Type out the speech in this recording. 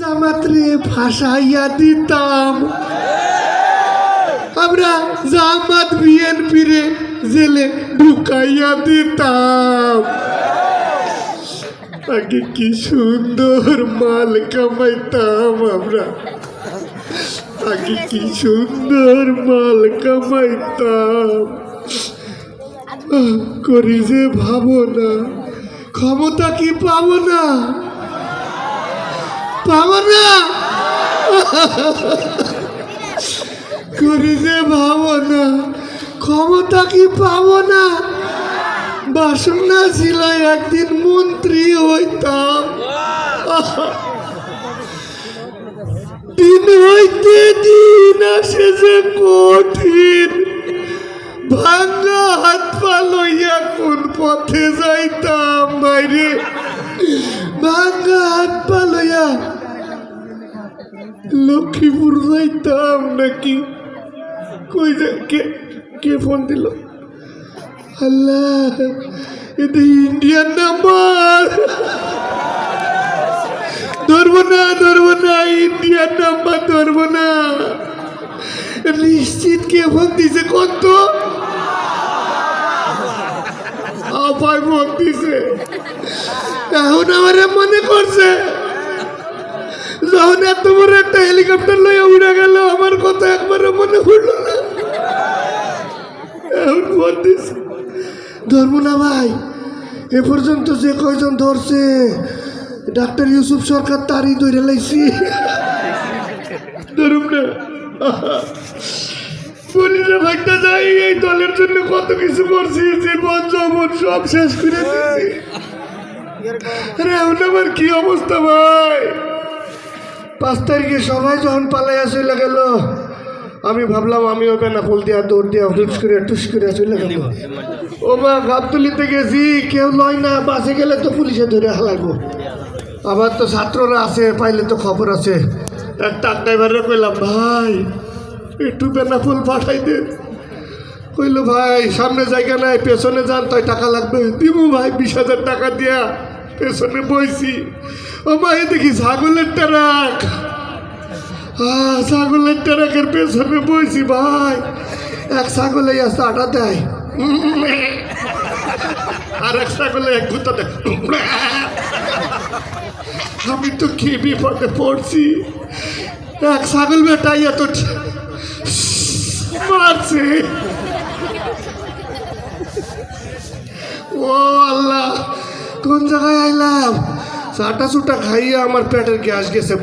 জামাতরে ফাঁসাইয়া দিতাম, আমরা জামাত বিএনপিরে জেলে ঢুকাইয়া দিতাম। আগে কি সুন্দর মাল কামাইতাম আমরা, আগে কি সুন্দর মাল কামাইতাম। করি যে ভাবো না, ক্ষমতা কি পাবো না, পাবো না। করি যে ভাবো না, ক্ষমতা কি পাবো না। বাসনা ছিল একদিন মন্ত্রী হইতাম, দিন হইতে দিন আসে যে কঠিন। ভাঙ্গা হাত পা লইয়া কোন পথে যাইতাম বাইরে, ভাঙ্গা হাত পা লইয়া লক্ষ্মীপুর যাইতাম নাকি কই কে ফোন দিল? আল্লাহ, এটা ইন্ডিয়ান নাম্বার। ধরবো না, ধরবো না, ইন্ডিয়ান নাম্বার ধরবো না। নিশ্চিত কে ফোন দিছে? কত আপায় ফোন দিছে। এখন আমার মনে করছে যখন এত বড় একটা হেলিকপ্টার লইয়া উড়ে গেল, আমার কথা একবারও মনে পড়লো না। এখন ফোন দিছে। ধরবো না ভাই, এ পর্যন্ত যে কয়জন ধরছে ডাক্তার ইউসুফ সরকার তারই ধরে লাইছি। ধরুন না, পুলিশে ভাগটা যাই, এই দলের জন্য কত কিছু করছি, জীবন যৌবন সব শেষ করে দিচ্ছি। আরে এখন আমার কি অবস্থা ভাই। 5 তারিখে সবাই যখন পালাইয়া চলে গেল, আমি ভাবলাম আমিও বেনাফুল দিয়া দৌড় দিয়া হুটস করে টুস করে চলে গেল। ও মা, গাবতলিতে গেছি, কেউ লয় না, বাসে গেলে তো পুলিশে ধরে হালাইব। আবার তো ছাত্ররা আছে, পাইলে তো খবর আছে। একটা ড্রাইভারে কইলাম, ভাই একটু বেনাফুল পাঠাই দে। কইল, ভাই সামনে জায়গা নাই, পেছনে যান, তাই টাকা লাগবে। দিব ভাই, 20,000 টাকা দিয়া পেছনে বইছি। ও মা, এ দেখি ছাগলের ট্রাক। ছাগলের ট্রাকের পেছনে বইছি ভাই। এক ছাগলে আটা দেয়, আর এক ছাগলে এক গুতা দেয়। আমি তো কি বিপদে পড়ছি। এক ছাগল বেটাইয়া তো মারছে। ও আল্লাহ, কোন জায়গায় আইলাম? চাটা চুটা খাইয়া আমার পেটের গ্যাস গেছে।